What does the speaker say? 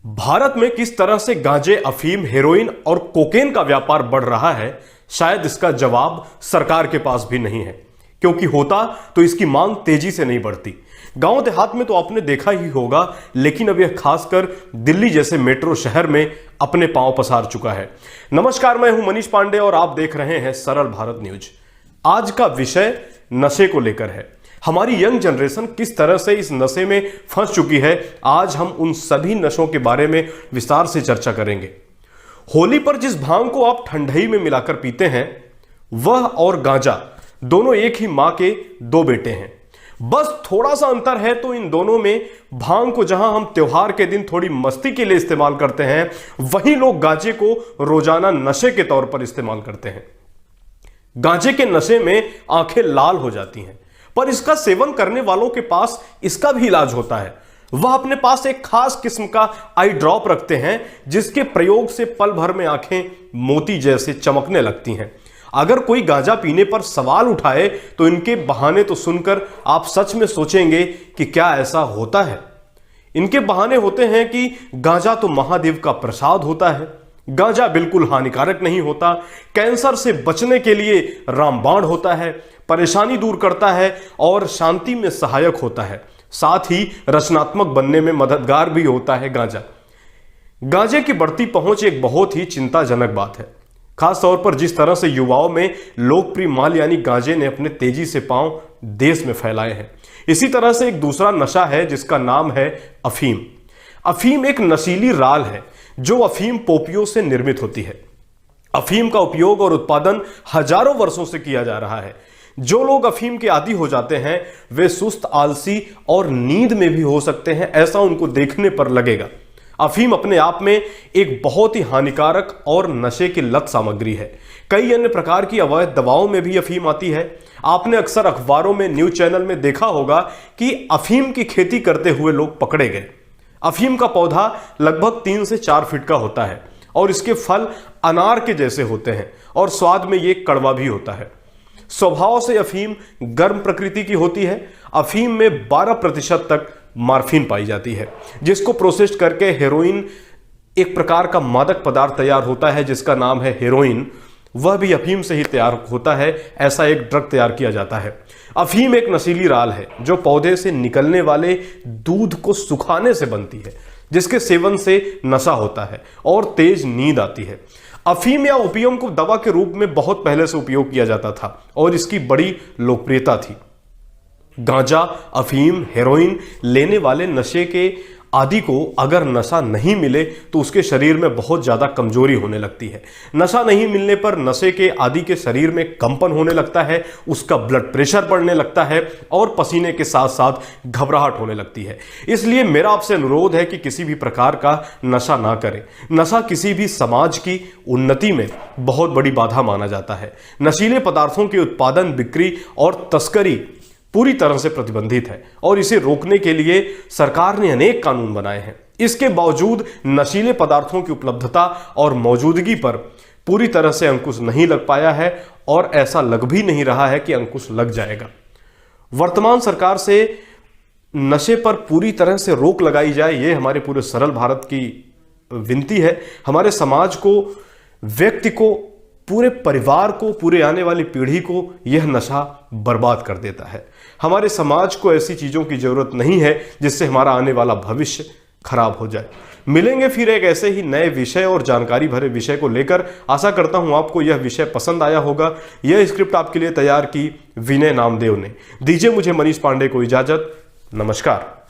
भारत में किस तरह से गांजे, अफीम, हेरोइन और कोकेन का व्यापार बढ़ रहा है, शायद इसका जवाब सरकार के पास भी नहीं है, क्योंकि होता तो इसकी मांग तेजी से नहीं बढ़ती। गांव देहात में तो आपने देखा ही होगा, लेकिन अब यह खासकर दिल्ली जैसे मेट्रो शहर में अपने पांव पसार चुका है। नमस्कार, मैं हूं मनीष पांडे और आप देख रहे हैं सरल भारत न्यूज। आज का विषय नशे को लेकर है। हमारी यंग जनरेशन किस तरह से इस नशे में फंस चुकी है, आज हम उन सभी नशों के बारे में विस्तार से चर्चा करेंगे। होली पर जिस भांग को आप ठंडई में मिलाकर पीते हैं, वह और गांजा दोनों एक ही मां के दो बेटे हैं। बस थोड़ा सा अंतर है तो इन दोनों में भांग को जहां हम त्योहार के दिन थोड़ी मस्ती के लिए इस्तेमाल करते हैं, वहीं लोग गांजे को रोजाना नशे के तौर पर इस्तेमाल करते हैं। गांजे के नशे में आंखें लाल हो जाती हैं, पर इसका सेवन करने वालों के पास इसका भी इलाज होता है। वह अपने पास एक खास किस्म का आई ड्रॉप रखते हैं, जिसके प्रयोग से पल भर में आंखें मोती जैसे चमकने लगती हैं। अगर कोई गांजा पीने पर सवाल उठाए तो इनके बहाने तो सुनकर आप सच में सोचेंगे कि क्या ऐसा होता है। इनके बहाने होते हैं कि गांजा तो महादेव का प्रसाद होता है, गांजा बिल्कुल हानिकारक नहीं होता, कैंसर से बचने के लिए रामबाण होता है, परेशानी दूर करता है और शांति में सहायक होता है, साथ ही रचनात्मक बनने में मददगार भी होता है गांजा। गांजे की बढ़ती पहुंच एक बहुत ही चिंताजनक बात है, खास तौर पर जिस तरह से युवाओं में लोकप्रिय माल यानी गांजे ने अपने तेजी से पांव देश में फैलाए हैं। इसी तरह से एक दूसरा नशा है जिसका नाम है अफीम। अफीम एक नशीली राल है जो अफीम पोपियों से निर्मित होती है। अफीम का उपयोग और उत्पादन हजारों वर्षों से किया जा रहा है। जो लोग अफीम के आदी हो जाते हैं वे सुस्त, आलसी और नींद में भी हो सकते हैं, ऐसा उनको देखने पर लगेगा। अफीम अपने आप में एक बहुत ही हानिकारक और नशे की लत सामग्री है। कई अन्य प्रकार की अवैध दवाओं में भी अफीम आती है। आपने अक्सर अखबारों में, न्यूज चैनल में देखा होगा कि अफीम की खेती करते हुए लोग पकड़े गए। अफीम का पौधा लगभग 3 से 4 फीट का होता है और इसके फल अनार के जैसे होते हैं और स्वाद में ये कड़वा भी होता है। स्वभाव से अफीम गर्म प्रकृति की होती है। अफीम में 12% तक मार्फिन पाई जाती है, जिसको प्रोसेस करके हेरोइन एक प्रकार का मादक पदार्थ तैयार होता है जिसका नाम है हेरोइन। वह भी अफीम से ही तैयार होता है, ऐसा एक ड्रग तैयार किया जाता है। अफीम एक नशीली राल है जो पौधे से निकलने वाले दूध को सुखाने से बनती है, जिसके सेवन से नशा होता है और तेज नींद आती है। अफीम या ओपियम को दवा के रूप में बहुत पहले से उपयोग किया जाता था और इसकी बड़ी लोकप्रियता थी। गांजा, अफीम, हेरोइन लेने वाले नशे के आदि को अगर नशा नहीं मिले तो उसके शरीर में बहुत ज्यादा कमजोरी होने लगती है। नशा नहीं मिलने पर नशे के आदि के शरीर में कंपन होने लगता है, उसका ब्लड प्रेशर बढ़ने लगता है और पसीने के साथ साथ घबराहट होने लगती है। इसलिए मेरा आपसे अनुरोध है कि किसी भी प्रकार का नशा ना करें। नशा किसी भी समाज की उन्नति में बहुत बड़ी बाधा माना जाता है। नशीले पदार्थों के उत्पादन, बिक्री और तस्करी पूरी तरह से प्रतिबंधित है और इसे रोकने के लिए सरकार ने अनेक कानून बनाए हैं। इसके बावजूद नशीले पदार्थों की उपलब्धता और मौजूदगी पर पूरी तरह से अंकुश नहीं लग पाया है और ऐसा लग भी नहीं रहा है कि अंकुश लग जाएगा। वर्तमान सरकार से नशे पर पूरी तरह से रोक लगाई जाए, यह हमारे पूरे सरल भारत की विनती है। हमारे समाज को, व्यक्ति को, पूरे परिवार को, पूरे आने वाली पीढ़ी को यह नशा बर्बाद कर देता है। हमारे समाज को ऐसी चीजों की जरूरत नहीं है जिससे हमारा आने वाला भविष्य खराब हो जाए। मिलेंगे फिर एक ऐसे ही नए विषय और जानकारी भरे विषय को लेकर। आशा करता हूं आपको यह विषय पसंद आया होगा। यह स्क्रिप्ट आपके लिए तैयार की विनय नामदेव ने। दीजिए मुझे, मनीष पांडे को, इजाजत। नमस्कार।